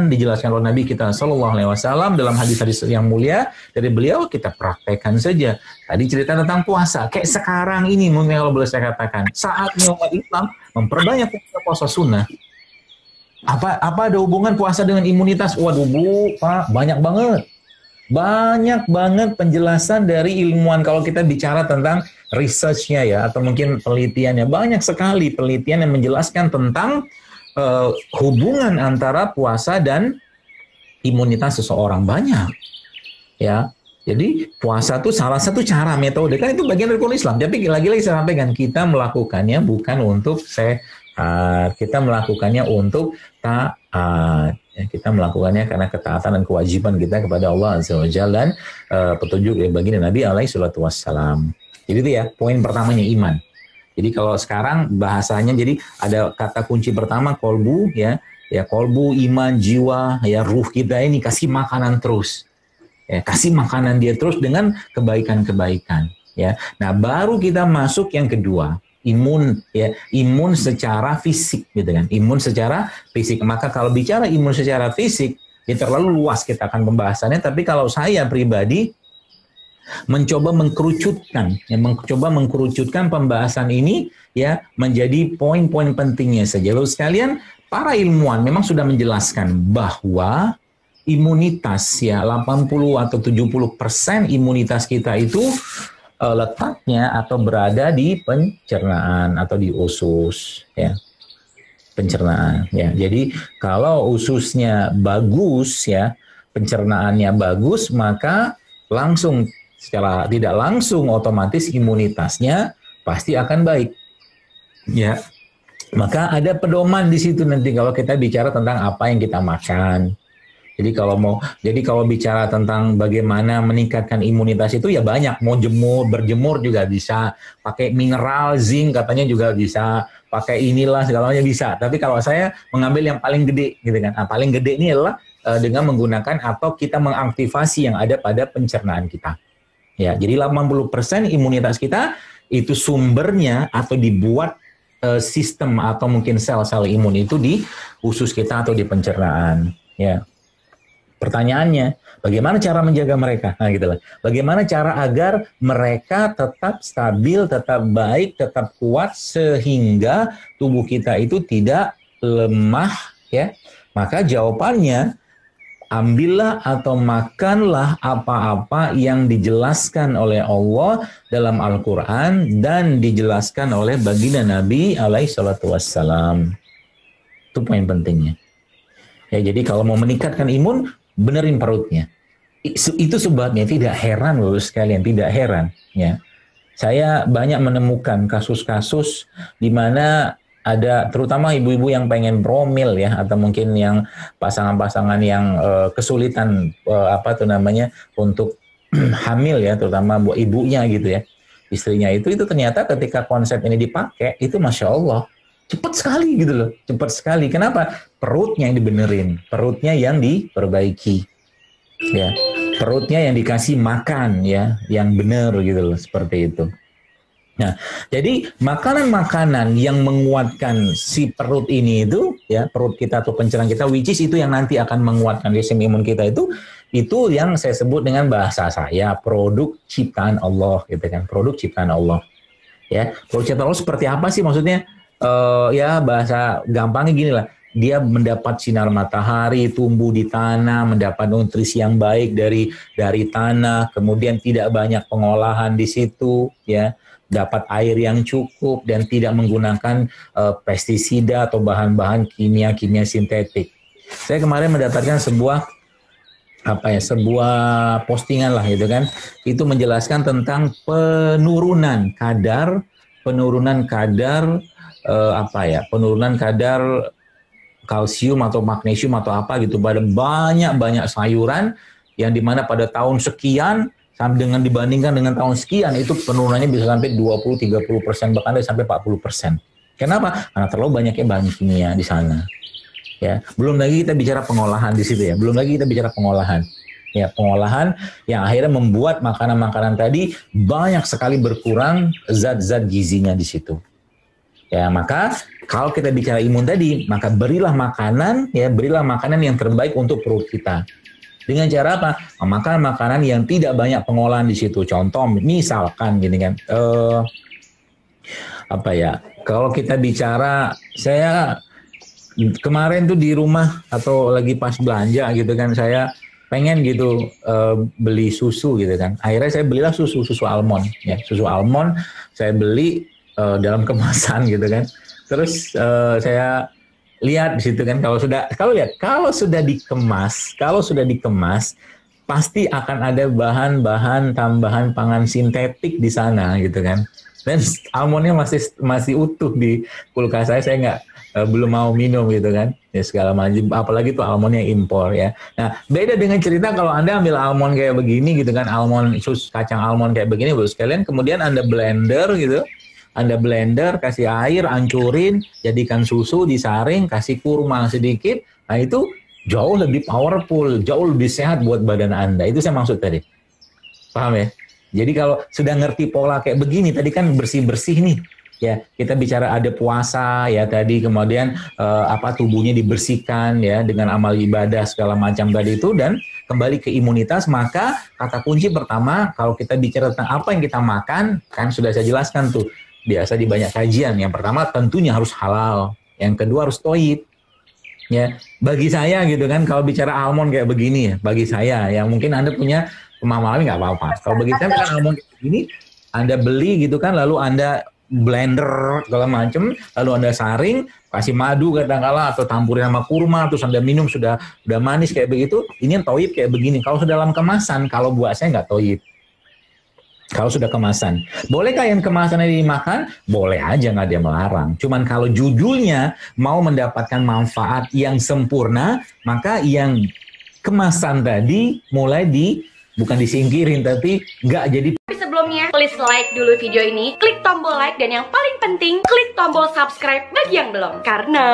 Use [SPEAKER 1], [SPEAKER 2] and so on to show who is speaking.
[SPEAKER 1] diajarkan, dijelaskan oleh Nabi kita Sallallahu Alaihi Wasallam dalam hadis-hadis yang mulia dari beliau, kita praktekkan saja. Tadi cerita tentang puasa, kayak sekarang ini mungkin kalau boleh saya katakan, saatnya umat Islam memperbanyak puasa sunnah. Apa ada hubungan puasa dengan imunitas? Waduh Bu, Pak, banyak banget. Banyak banget penjelasan dari ilmuwan kalau kita bicara tentang research-nya ya, atau mungkin penelitiannya. Banyak sekali penelitian yang menjelaskan tentang hubungan antara puasa dan imunitas seseorang. Banyak ya. Jadi puasa itu salah satu cara, metode, kan itu bagian dari rukun Islam. Tapi lagi-lagi saya sampaikan, kita melakukannya bukan untuk sehat, kita melakukannya untuk taat. Ya, kita melakukannya karena ketaatan dan kewajiban kita kepada Allah Azza wa Jalla dan petunjuk dari baginda Nabi alaihi salatu wassalam. Jadi itu ya, poin pertamanya iman. Jadi kalau sekarang bahasanya, jadi ada kata kunci pertama kolbu ya, kolbu, iman, jiwa, ya ruh kita ini kasih makanan terus. Ya, kasih makanan dia terus dengan kebaikan-kebaikan ya. Nah, baru kita masuk yang kedua, imun ya, imun secara fisik gitu kan. Imun secara fisik. Maka kalau bicara imun secara fisik, ya terlalu luas kita akan pembahasannya, tapi kalau saya pribadi mencoba mengkerucutkan pembahasan ini ya menjadi poin-poin pentingnya saja. Lalu sekalian, para ilmuwan memang sudah menjelaskan bahwa imunitas ya 80 atau 70% imunitas kita itu letaknya atau berada di pencernaan atau di usus ya. Pencernaan ya. Jadi kalau ususnya bagus ya, pencernaannya bagus, maka langsung secara tidak langsung otomatis imunitasnya pasti akan baik. Ya. Maka ada pedoman di situ nanti kalau kita bicara tentang apa yang kita makan. Jadi kalau bicara tentang bagaimana meningkatkan imunitas itu ya banyak, mau berjemur juga bisa, pakai mineral, zinc katanya juga bisa, pakai inilah segalanya bisa. Tapi kalau saya mengambil yang paling gede gitu kan. Nah, paling gede ini adalah dengan menggunakan atau kita mengaktifasi yang ada pada pencernaan kita. Ya, jadi 80% imunitas kita itu sumbernya atau dibuat sistem atau mungkin sel-sel imun itu di usus kita atau di pencernaan, ya. Pertanyaannya, bagaimana cara menjaga mereka? Nah, gitu lah. Bagaimana cara agar mereka tetap stabil, tetap baik, tetap kuat sehingga tubuh kita itu tidak lemah, ya? Maka jawabannya, ambillah atau makanlah apa-apa yang dijelaskan oleh Allah dalam Al-Quran dan dijelaskan oleh baginda Nabi alaihi salatu wassalam. Itu poin pentingnya. Ya, jadi kalau mau meningkatkan imun, benerin perutnya. Itu sebabnya tidak heran loh sekalian, tidak heran ya. Saya banyak menemukan kasus-kasus di mana ada terutama ibu-ibu yang pengen promil ya, atau mungkin yang pasangan-pasangan yang kesulitan untuk hamil ya, terutama buat ibunya gitu ya, istrinya itu ternyata ketika konsep ini dipakai itu Masya Allah cepat sekali gitu loh, cepat sekali. Kenapa? Perutnya yang dibenerin, perutnya yang diperbaiki, ya, perutnya yang dikasih makan ya, yang benar gitu loh, seperti itu. Nah, jadi makanan-makanan yang menguatkan si perut ini itu, ya, perut kita atau pencernaan kita, which is itu yang nanti akan menguatkan sistem imun kita itu yang saya sebut dengan bahasa saya produk ciptaan Allah, gitu kan, produk ciptaan Allah, ya. Produk ciptaan Allah seperti apa sih maksudnya? Ya bahasa gampangnya gini lah, dia mendapat sinar matahari, tumbuh di tanah, mendapat nutrisi yang baik dari tanah, kemudian tidak banyak pengolahan di situ, ya, dapat air yang cukup dan tidak menggunakan pestisida atau bahan-bahan kimia sintetik. Saya kemarin mendapatkan sebuah postingan lah gitu kan, itu menjelaskan tentang penurunan kadar kalsium atau magnesium atau apa gitu pada banyak sayuran, yang dimana pada tahun sekian dengan dibandingkan dengan tahun sekian itu penurunannya bisa sampai 20-30%, bahkan sampai 40%. Kenapa? Karena terlalu banyaknya bahan kimia di sana. Ya, belum lagi kita bicara pengolahan di situ ya. Ya, pengolahan yang akhirnya membuat makanan-makanan tadi banyak sekali berkurang zat-zat gizinya di situ. Ya, maka kalau kita bicara imun tadi, maka berilah makanan yang terbaik untuk perut kita. Dengan cara apa? Makan makanan yang tidak banyak pengolahan di situ. Contoh, misalkan gini kan, kalau kita bicara, saya kemarin tuh di rumah atau lagi pas belanja gitu kan, saya pengen gitu beli susu gitu kan. Akhirnya saya belilah susu almond, ya susu almond saya beli dalam kemasan gitu kan. Terus saya lihat di situ kan, kalau sudah dikemas pasti akan ada bahan-bahan tambahan pangan sintetik di sana gitu kan. Dan almondnya masih utuh di kulkas saya nggak belum mau minum gitu kan, ya segala macam, apalagi tuh almond yang impor ya. Nah, beda dengan cerita kalau Anda ambil almond kayak begini gitu kan, kacang almond kayak begini, Bapak sekalian, kemudian Anda blender gitu, kasih air, hancurin, jadikan susu, disaring, kasih kurma sedikit, nah itu jauh lebih powerful, jauh lebih sehat buat badan Anda. Itu saya maksud tadi, paham ya? Jadi kalau sudah ngerti pola kayak begini, tadi kan bersih-bersih nih. Ya, kita bicara ada puasa ya tadi, kemudian tubuhnya dibersihkan ya dengan amal ibadah segala macam tadi itu, dan kembali ke imunitas. Maka kata kunci pertama kalau kita bicara tentang apa yang kita makan, kan sudah saya jelaskan tuh biasa di banyak kajian. Yang pertama tentunya harus halal, yang kedua harus thayyib. Ya, bagi saya gitu kan, kalau bicara almond kayak begini ya, bagi saya yang mungkin Anda punya pemahaman nggak apa-apa. Kalau bagi saya kan almond kayak begini, Anda beli gitu kan, lalu Anda blender segala macam, lalu Anda saring, kasih madu kadang-kala atau tampurin sama kurma, terus Anda minum sudah manis kayak begitu. Ini yang thayyib kayak begini. Kalau sudah dalam kemasan, kalau buat saya nggak thayyib. Kalau sudah kemasan, bolehkah yang kemasan ini dimakan? Boleh aja, nggak ada yang melarang. Cuman kalau judulnya mau mendapatkan manfaat yang sempurna, maka yang kemasan tadi bukan disingkirin, tapi nggak jadi.
[SPEAKER 2] Sebelumnya, please like dulu video ini, klik tombol like, dan yang paling penting, klik tombol subscribe bagi yang belum. Karena